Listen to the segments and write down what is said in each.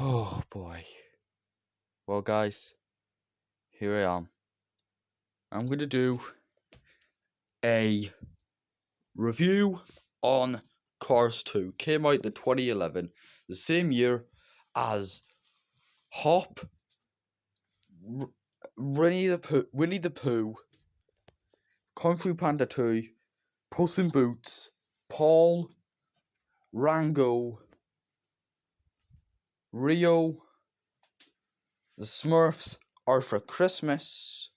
Oh boy. Well, guys, here I am. I'm going to do a review on Cars 2. Came out in 2011, the same year as Hop, Winnie the Pooh, Kung Fu Panda 2, Puss in Boots, Paul, Rango, Rio, The Smurfs Are for Christmas,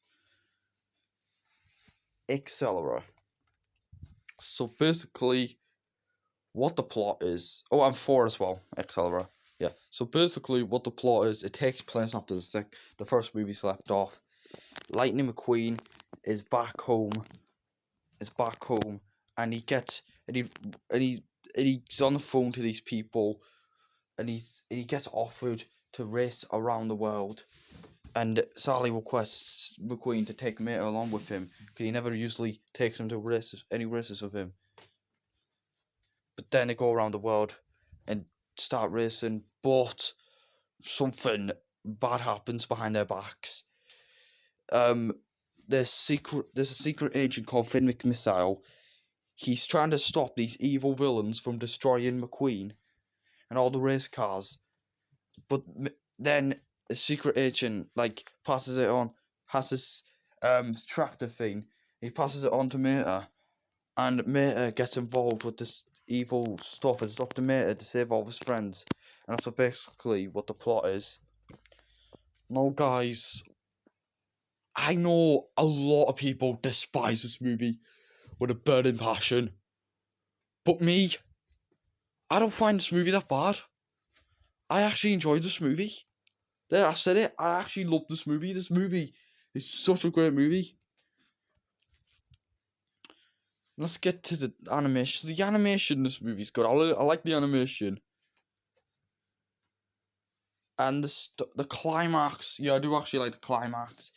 etc. So basically, what the plot is. Oh, and 4 as well, etc. Yeah. So basically, what the plot is, it takes place after the first movie's left off. Lightning McQueen is back home. And he gets he's on the phone to these people, and he gets offered to race around the world. And Sally requests McQueen to take Mate along with him because he never usually takes him to any races with him. But then they go around the world and start racing, but something bad happens behind their backs. There's a secret agent called Finn McMissile. He's trying to stop these evil villains from destroying McQueen and all the race cars. But then a secret agent passes it on, has this tractor thing. He passes it on to Mater, and Mater gets involved with this evil stuff. It's up to Mater to save all of his friends, and that's basically what the plot is. Now, guys, I know a lot of people despise this movie with a burning passion, but me, I don't find this movie that bad. I actually enjoyed this movie. There, I said it. I actually love this movie. This movie is such a great movie. Let's get to the animation. The animation in this movie is good. I like the animation. And the climax. Yeah, I do actually like the climax.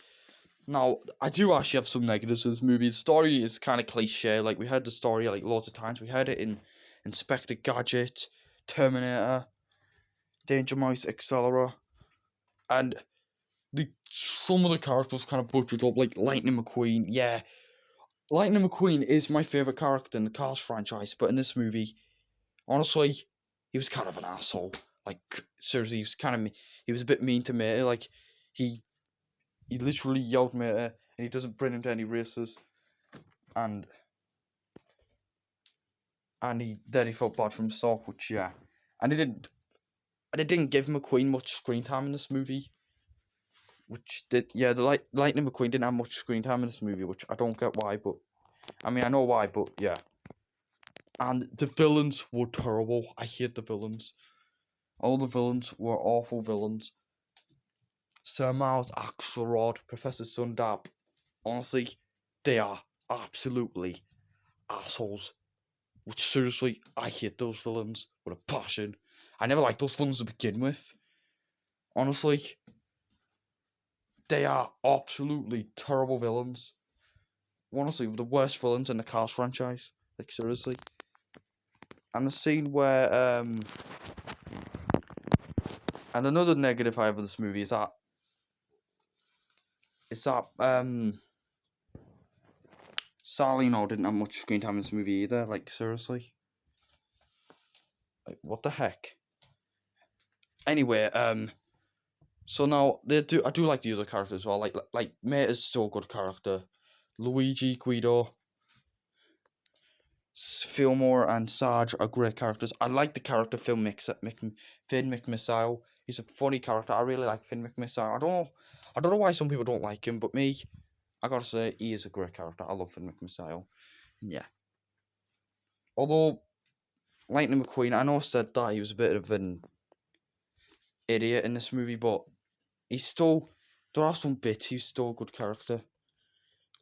Now, I do actually have some negatives with this movie. The story is kind of cliche. Like, we heard the story loads of times. We heard it in Inspector Gadget, Terminator, Danger Mouse, etc. And some of the characters kind of butchered up, like Lightning McQueen. Yeah, Lightning McQueen is my favourite character in the Cars franchise, but in this movie, honestly, he was kind of an asshole. Like, seriously, he was a bit mean to Mater. Like, he literally yelled Mater, and he doesn't bring him to any races. And then he felt bad for himself, which, yeah. And they didn't give McQueen much screen time in this movie. The Lightning McQueen didn't have much screen time in this movie, which I don't get why, but I mean, I know why, but yeah. And the villains were terrible. I hate the villains. All the villains were awful villains. Sir Miles Axelrod, Professor Sundap, honestly, they are absolutely assholes. Which, seriously, I hate those villains with a passion. I never liked those villains to begin with. Honestly, they are absolutely terrible villains. Honestly, the worst villains in the Cars franchise. Like, seriously. And the scene where, and another negative I have of this movie is that, Salino didn't have much screen time in this movie either. Like, seriously. Like, what the heck? Anyway, so now I do like the other characters as well. Like Mate is still a good character. Luigi, Guido, Fillmore, and Sarge are great characters. I like the character Finn McMissile. He's a funny character. I really like Finn McMissile. I don't know why some people don't like him, but me, I gotta say, he is a great character. I love Finn McMissile. Yeah. Although Lightning McQueen, I know I said that he was a bit of an idiot in this movie, but there are some bits he's still a good character.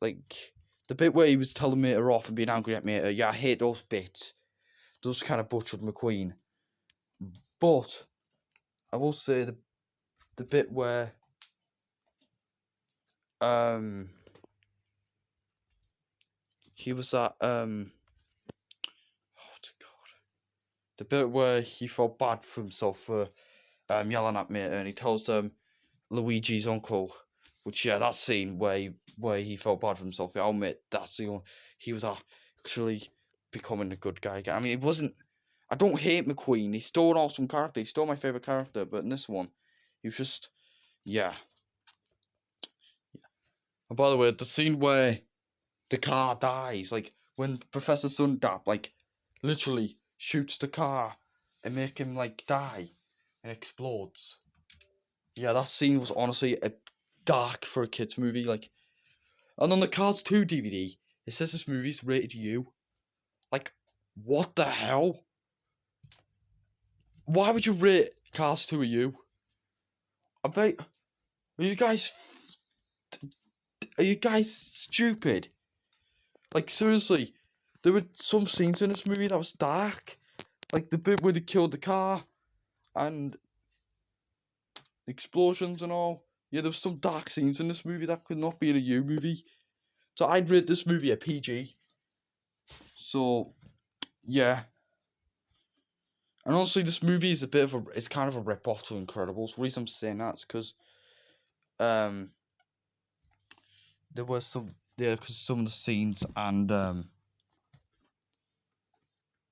Like the bit where he was telling Mater off and being angry at Mater. Yeah, I hate those bits. Those kind of butchered McQueen. But I will say the bit where he was at oh god, the bit where he felt bad for himself for yelling at me, and he tells Luigi's uncle, which yeah, that scene where he felt bad for himself. I'll admit that's the only, he was actually becoming a good guy again. I mean, it wasn't. I don't hate McQueen. He's still an awesome character. He's still my favorite character. But in this one, he was just yeah. And by the way, the scene where the car dies, like when Professor Sundap like literally shoots the car and make him like die and explodes. Yeah, that scene was honestly a dark for a kids movie. Like, and on the Cars 2 DVD, it says this movie's rated U. Like, what the hell? Why would you rate Cars 2 a U? I bet. Are you guys? Are you guys stupid? Like seriously, there were some scenes in this movie that was dark, like the bit where they killed the car and explosions and all. Yeah, there was some dark scenes in this movie that could not be in a U movie. So I'd rate this movie a PG. So yeah, and honestly, this movie is it's kind of a rip off to Incredibles. The reason I'm saying that is because um there was cause some of the scenes and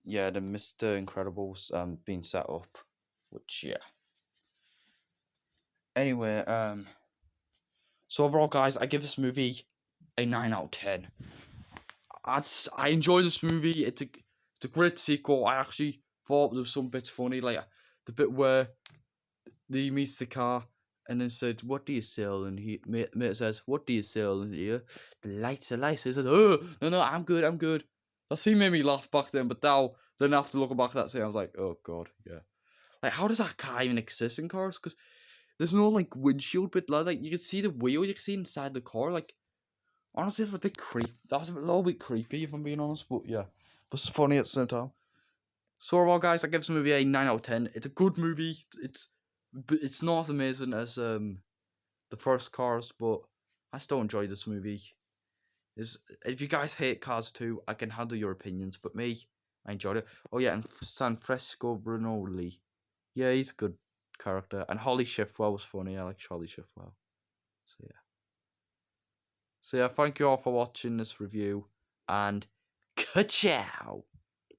yeah, the Mr. Incredibles being set up, which yeah. Anyway, so overall, guys, I give this movie a 9 out of 10. I enjoy this movie. It's a great sequel. I actually thought there was some bits funny, like the bit where he meets the car and then said, "What do you sell?" And mate says, "What do you sell?" And here, the lights. He says, "Oh, no, I'm good, I'm good." That scene made me laugh back then, but now then after looking back at that scene, I was like, "Oh God, yeah." Like, how does that car even exist in cars? Because there's no like windshield bit, like you can see the wheel, you can see inside the car. Like honestly, it's a bit creepy. That was a little bit creepy, if I'm being honest. But yeah, but it's funny at the same time. So overall, guys, I give this movie a 9 out of 10. It's a good movie. It's not as amazing as the first Cars, but I still enjoy this movie. If you guys hate Cars 2, I can handle your opinions, but me, I enjoyed it. Oh yeah, and Sanfresco Brunoli. Yeah, he's a good character. And Holly Shiftwell was funny. I like Holly Shiftwell. So yeah. So yeah, thank you all for watching this review, and ka-chow!